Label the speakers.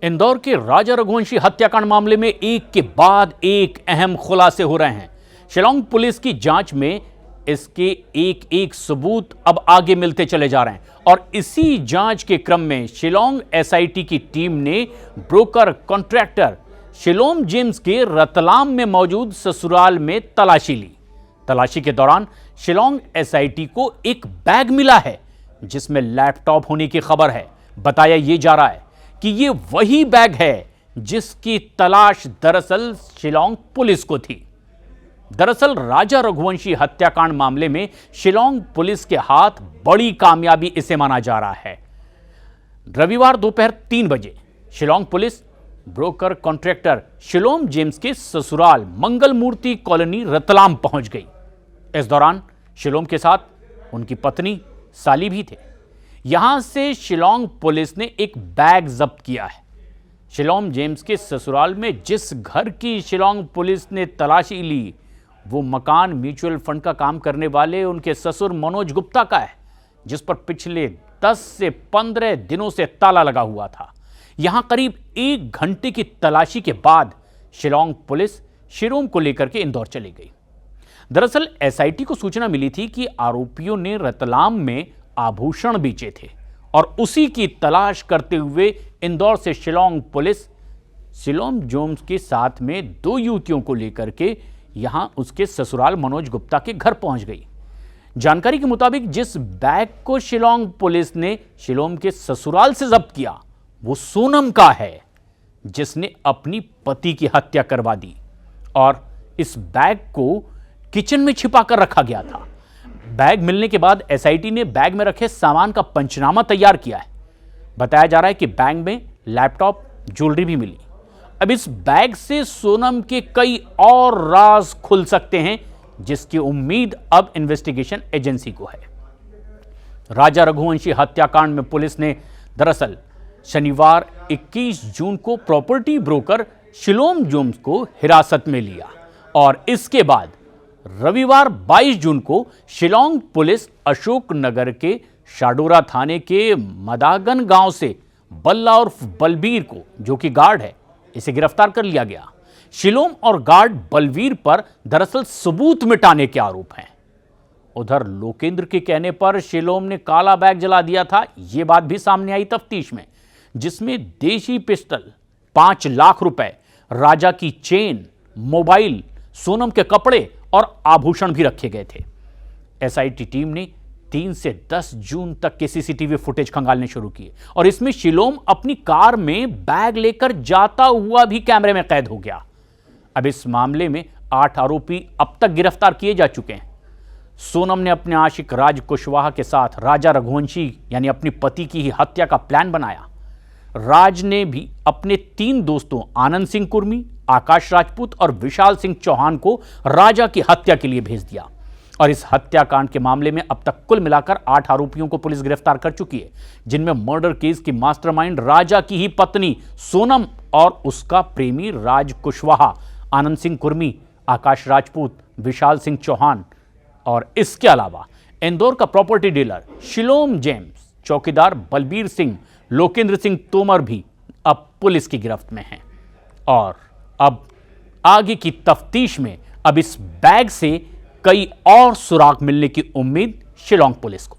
Speaker 1: इंदौर के राजा रघुवंशी हत्याकांड मामले में एक के बाद एक अहम खुलासे हो रहे हैं। शिलांग पुलिस की जांच में इसके एक एक सबूत अब आगे मिलते चले जा रहे हैं और इसी जांच के क्रम में शिलांग एसआईटी की टीम ने ब्रोकर कॉन्ट्रैक्टर शिलोम जेम्स के रतलाम में मौजूद ससुराल में तलाशी ली। तलाशी के दौरान शिलांग एसआईटी को एक बैग मिला है जिसमें लैपटॉप होने की खबर है। बताया यह जा रहा है कि यह वही बैग है जिसकी तलाश दरअसल शिलांग पुलिस को थी। दरअसल राजा रघुवंशी हत्याकांड मामले में शिलांग पुलिस के हाथ बड़ी कामयाबी इसे माना जा रहा है। रविवार दोपहर 3 बजे Shillong police broker contractor Shalom James के ससुराल मंगल मूर्ति कॉलोनी रतलाम पहुंच गई। इस दौरान शिलोम के साथ उनकी पत्नी साली भी थे। यहां से शिलांग पुलिस ने एक बैग जब्त किया है। शिलोम जेम्स के ससुराल में जिस घर की शिलांग पुलिस ने तलाशी ली वो मकान म्यूचुअल फंड का काम करने वाले उनके ससुर मनोज गुप्ता का है, जिस पर पिछले 10 से 15 दिनों से ताला लगा हुआ था। यहां करीब 1 घंटे की तलाशी के बाद शिलांग पुलिस शिलोम को लेकर के इंदौर चली गई। दरअसल एसआईटी को सूचना मिली थी कि आरोपियों ने रतलाम में आभूषण बेचे थे और उसी की तलाश करते हुए इंदौर से शिलांग पुलिस शिलोम जेम्स के साथ में 2 युवतियों को लेकर के यहां उसके ससुराल मनोज गुप्ता के घर पहुंच गई। जानकारी के मुताबिक जिस बैग को शिलांग पुलिस ने शिलोम के ससुराल से जब्त किया वो सोनम का है, जिसने अपनी पति की हत्या करवा दी और इस बैग को किचन में छिपा कर रखा गया था। बैग मिलने के बाद एसआईटी ने बैग में रखे सामान का पंचनामा तैयार किया है। बताया जा रहा है कि बैग में लैपटॉप, ज्वेलरी भी मिली। अब इस बैग से सोनम के कई और राज खुल सकते हैं, जिसकी उम्मीद अब इन्वेस्टिगेशन एजेंसी को है। राजा रघुवंशी हत्याकांड में पुलिस ने दरअसल शनिवार 21 जून को प्रॉपर्टी ब्रोकर शिलोम जेम्स को हिरासत में लिया और इसके बाद रविवार 22 जून को शिलांग पुलिस अशोकनगर के शाडोरा थाने के मदागन गांव से बल्ला उर्फ बलबीर को, जो कि गार्ड है, इसे गिरफ्तार कर लिया गया। शिलोम और गार्ड बलवीर पर दरअसल सबूत मिटाने के आरोप हैं। उधर लोकेंद्र के कहने पर शिलोम ने काला बैग जला दिया था, यह बात भी सामने आई तफ्तीश में, जिसमें देशी पिस्टल, 5 लाख रुपए, राजा की चेन, मोबाइल, सोनम के कपड़े और आभूषण भी रखे गए थे। एसआईटी टीम ने 3 से 10 जून तक के सीसीटीवी फुटेज खंगालने शुरू किए और इसमें शिलोम अपनी कार में बैग लेकर जाता हुआ भी कैमरे में कैद हो गया। अब इस मामले में 8 आरोपी अब तक गिरफ्तार किए जा चुके हैं। सोनम ने अपने आशिक राज कुशवाहा के साथ राजा रघुवंशी यानी अपनी पति की ही हत्या का प्लान बनाया। राज ने भी अपने 3 दोस्तों आनंद सिंह कुर्मी, आकाश राजपूत और विशाल सिंह चौहान को राजा की हत्या के लिए भेज दिया और इस हत्याकांड के मामले में अब तक कुल मिलाकर 8 आरोपियों को पुलिस गिरफ्तार कर चुकी है, जिनमें मर्डर केस की मास्टरमाइंड राजा की ही पत्नी सोनम और उसका प्रेमी राज कुशवाहा, आनंद सिंह कुर्मी, आकाश राजपूत, विशाल सिंह चौहान और इसके अलावा इंदौर का प्रॉपर्टी डीलर शिलोम जेम्स, चौकीदार बलबीर सिंह, लोकेंद्र सिंह तोमर भी अब पुलिस की गिरफ्त में हैं। और अब आगे की तफ्तीश में अब इस बैग से कई और सुराग मिलने की उम्मीद शिलांग पुलिस को।